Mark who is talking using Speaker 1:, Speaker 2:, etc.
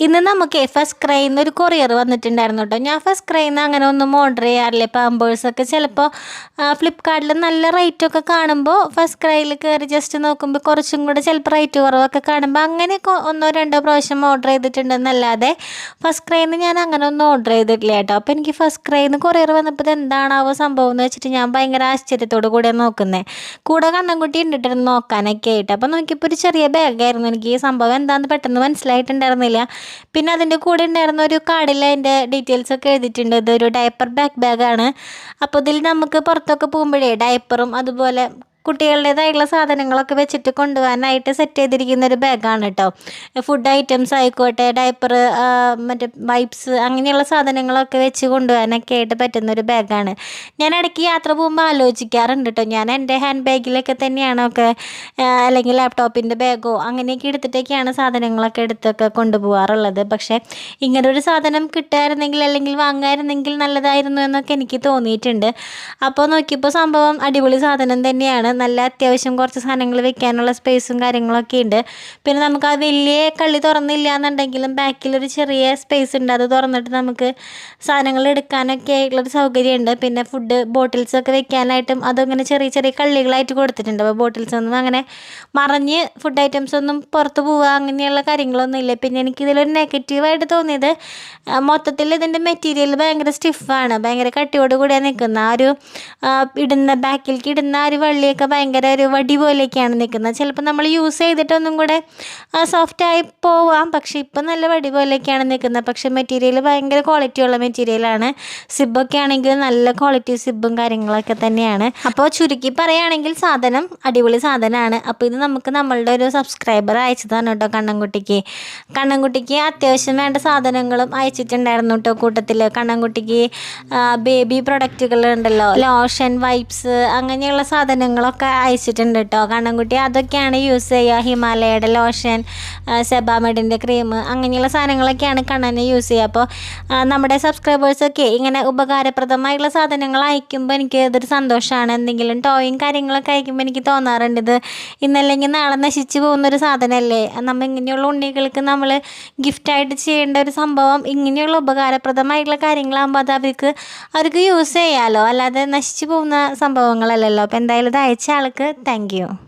Speaker 1: ഇന്ന് നമുക്ക് ഫസ്റ്റ് ക്രൈയിൽ നിന്ന് ഒരു കൊറിയർ വന്നിട്ടുണ്ടായിരുന്നു കേട്ടോ. ഞാൻ ഫസ്റ്റ് ക്രൈയിൽ നിന്ന് അങ്ങനെ ഒന്നും ഓർഡർ ചെയ്യാറില്ല. പാമ്പേഴ്സൊക്കെ ചിലപ്പോൾ ഫ്ലിപ്കാർട്ടിൽ നല്ല റേറ്റൊക്കെ കാണുമ്പോൾ ഫസ്റ്റ് ക്രൈയിൽ കയറി ജസ്റ്റ് നോക്കുമ്പോൾ കുറച്ചും കൂടെ ചിലപ്പോൾ റേറ്റ് കുറവൊക്കെ കാണുമ്പോൾ അങ്ങനെയൊക്കെ ഒന്നോ രണ്ടോ പ്രാവശ്യം ഓർഡർ ചെയ്തിട്ടുണ്ടെന്നല്ലാതെ ഫസ്റ്റ് ക്രൈയിൽ നിന്ന് ഞാൻ അങ്ങനെ ഒന്നും ഓർഡർ ചെയ്തിട്ടില്ല കേട്ടോ. അപ്പോൾ എനിക്ക് ഫസ്റ്റ് ക്രൈയിൽ നിന്ന് കൊറിയർ വന്നപ്പോൾ ഇത് എന്താണാവോ സംഭവം എന്ന് വെച്ചിട്ട് ഞാൻ ഭയങ്കര ആശ്ചര്യത്തോടു കൂടിയാണ് നോക്കുന്നത്. കൂടെ കണ്ണൻകുട്ടി ഉണ്ടിട്ടിരുന്ന് നോക്കാനൊക്കെ ആയിട്ട്. അപ്പോൾ നോക്കിയപ്പോൾ ഒരു ചെറിയ ബാഗായിരുന്നു. എനിക്ക് ഈ സംഭവം എന്താണെന്ന് പെട്ടെന്ന് മനസ്സിലായിട്ടുണ്ടായിരുന്നില്ല. പിന്നെ അതിൻ്റെ കൂടെ ഉണ്ടായിരുന്ന ഒരു കാർഡിൽ അതിൻ്റെ ഡീറ്റെയിൽസ് ഒക്കെ എഴുതിയിട്ടുണ്ട്. ഇതൊരു ഡയപ്പർ ബാഗാണ്. അപ്പോൾ ഇതിൽ നമുക്ക് പുറത്തൊക്കെ പോകുമ്പോഴേ ഡയപ്പറും അതുപോലെ കുട്ടികളുടേതായിട്ടുള്ള സാധനങ്ങളൊക്കെ വെച്ചിട്ട് കൊണ്ടുപോകാനായിട്ട് സെറ്റ് ചെയ്തിരിക്കുന്ന ഒരു ബാഗാണ് കേട്ടോ. ഫുഡ് ഐറ്റംസ് ആയിക്കോട്ടെ, ഡയപ്പർ, മറ്റേ വൈപ്സ്, അങ്ങനെയുള്ള സാധനങ്ങളൊക്കെ വെച്ച് കൊണ്ടുപോകാനൊക്കെ ആയിട്ട് പറ്റുന്നൊരു ബാഗാണ്. ഞാൻ ഇടയ്ക്ക് യാത്ര പോകുമ്പോൾ ആലോചിക്കാറുണ്ട് കേട്ടോ, ഞാൻ എൻ്റെ ഹാൻഡ് ബാഗിലൊക്കെ തന്നെയാണോ ഒക്കെ അല്ലെങ്കിൽ ലാപ്ടോപ്പിൻ്റെ ബാഗോ അങ്ങനെയൊക്കെ എടുത്തിട്ടൊക്കെയാണ് സാധനങ്ങളൊക്കെ എടുത്തൊക്കെ കൊണ്ടുപോകാറുള്ളത്. പക്ഷേ ഇങ്ങനൊരു സാധനം കിട്ടായിരുന്നെങ്കിൽ അല്ലെങ്കിൽ വാങ്ങായിരുന്നെങ്കിൽ നല്ലതായിരുന്നു എന്നൊക്കെ എനിക്ക് തോന്നിയിട്ടുണ്ട്. അപ്പോൾ നോക്കിയപ്പോൾ സംഭവം അടിപൊളി സാധനം തന്നെയാണ്. നല്ല അത്യാവശ്യം കുറച്ച് സാധനങ്ങൾ വെക്കാനുള്ള സ്പേസും കാര്യങ്ങളൊക്കെ ഉണ്ട്. പിന്നെ നമുക്ക് ആ വലിയ കള്ളി തുറന്നില്ല എന്നുണ്ടെങ്കിലും ബാക്കിലൊരു ചെറിയ സ്പേസ് ഉണ്ട്. അത് തുറന്നിട്ട് നമുക്ക് സാധനങ്ങൾ എടുക്കാനൊക്കെ ആയിട്ടുള്ളൊരു സൗകര്യമുണ്ട്. പിന്നെ ഫുഡ് ബോട്ടിൽസൊക്കെ വെക്കാനായിട്ടും അതങ്ങനെ ചെറിയ ചെറിയ കള്ളികളായിട്ട് കൊടുത്തിട്ടുണ്ട്. അപ്പോൾ ബോട്ടിൽസൊന്നും അങ്ങനെ മറിഞ്ഞ് ഫുഡ് ഐറ്റംസ് ഒന്നും പുറത്ത് പോവുക അങ്ങനെയുള്ള കാര്യങ്ങളൊന്നും ഇല്ല. പിന്നെ എനിക്കിതിലൊരു നെഗറ്റീവായിട്ട് തോന്നിയത് മൊത്തത്തിൽ ഇതിൻ്റെ മെറ്റീരിയൽ ഭയങ്കര സ്റ്റിഫാണ്. ഭയങ്കര കട്ടിയോട് കൂടിയാണ് നിൽക്കുന്നത്. ആ ഒരു ഇടുന്ന ബാക്കിലേക്ക് ഇടുന്ന ആ ഒരു വള്ളിയൊക്കെ ഭയങ്കര ഒരു വടി പോലെയൊക്കെയാണ് നിൽക്കുന്നത്. ചിലപ്പോൾ നമ്മൾ യൂസ് ചെയ്തിട്ടൊന്നും കൂടെ സോഫ്റ്റായി പോവാം, പക്ഷേ ഇപ്പം നല്ല വടി പോലെയൊക്കെയാണ് നിൽക്കുന്നത്. പക്ഷേ മെറ്റീരിയൽ ഭയങ്കര ക്വാളിറ്റിയുള്ള മെറ്റീരിയലാണ്. സിബ്ബൊക്കെ ആണെങ്കിൽ നല്ല ക്വാളിറ്റി സിബ്ബും കാര്യങ്ങളൊക്കെ തന്നെയാണ്. അപ്പോൾ ചുരുക്കി പറയുകയാണെങ്കിൽ സാധനം അടിപൊളി സാധനമാണ്. അപ്പോൾ ഇത് നമുക്ക് നമ്മളുടെ ഒരു സബ്സ്ക്രൈബർ അയച്ചതാണ് കേട്ടോ. കണ്ണൻകുട്ടിക്ക് അത്യാവശ്യം വേണ്ട സാധനങ്ങളും അയച്ചിട്ടുണ്ടായിരുന്നു കേട്ടോ. കൂട്ടത്തിൽ കണ്ണൻകുട്ടിക്ക് ബേബി പ്രൊഡക്റ്റുകളുണ്ടല്ലോ, ലോഷൻ, വൈപ്സ്, അങ്ങനെയുള്ള സാധനങ്ങളൊക്കെ അയച്ചിട്ടുണ്ട് കേട്ടോ. കണ്ണൻകുട്ടി അതൊക്കെയാണ് യൂസ് ചെയ്യുക. ഹിമാലയയുടെ ലോഷൻ, സെബാമെഡിൻ്റെ ക്രീം, അങ്ങനെയുള്ള സാധനങ്ങളൊക്കെയാണ് കണ്ണനെ യൂസ് ചെയ്യുക. അപ്പോൾ നമ്മുടെ സബ്സ്ക്രൈബേഴ്സൊക്കെ ഇങ്ങനെ ഉപകാരപ്രദമായിട്ടുള്ള സാധനങ്ങൾ അയക്കുമ്പോൾ എനിക്ക് ഇതൊരു സന്തോഷമാണ്. എന്തെങ്കിലും ടോയും കാര്യങ്ങളൊക്കെ അയക്കുമ്പോൾ എനിക്ക് തോന്നാറുണ്ട് ഇത് ഇന്നല്ലെങ്കിൽ നാളെ നശിച്ചു പോകുന്നൊരു സാധനമല്ലേ. നമ്മൾ ഇങ്ങനെയുള്ള ഉണ്ണികൾക്ക് നമ്മൾ ഗിഫ്റ്റായിട്ട് ചെയ്യേണ്ട ഒരു സംഭവം ഇങ്ങനെയുള്ള ഉപകാരപ്രദമായിട്ടുള്ള കാര്യങ്ങളാകുമ്പോൾ അത് അവർക്ക് യൂസ് ചെയ്യാമല്ലോ, അല്ലാതെ നശിച്ചു പോകുന്ന സംഭവങ്ങളല്ലല്ലോ. അപ്പോൾ എന്തായാലും ഇത് അയച്ച ആൾക്ക് താങ്ക് യു.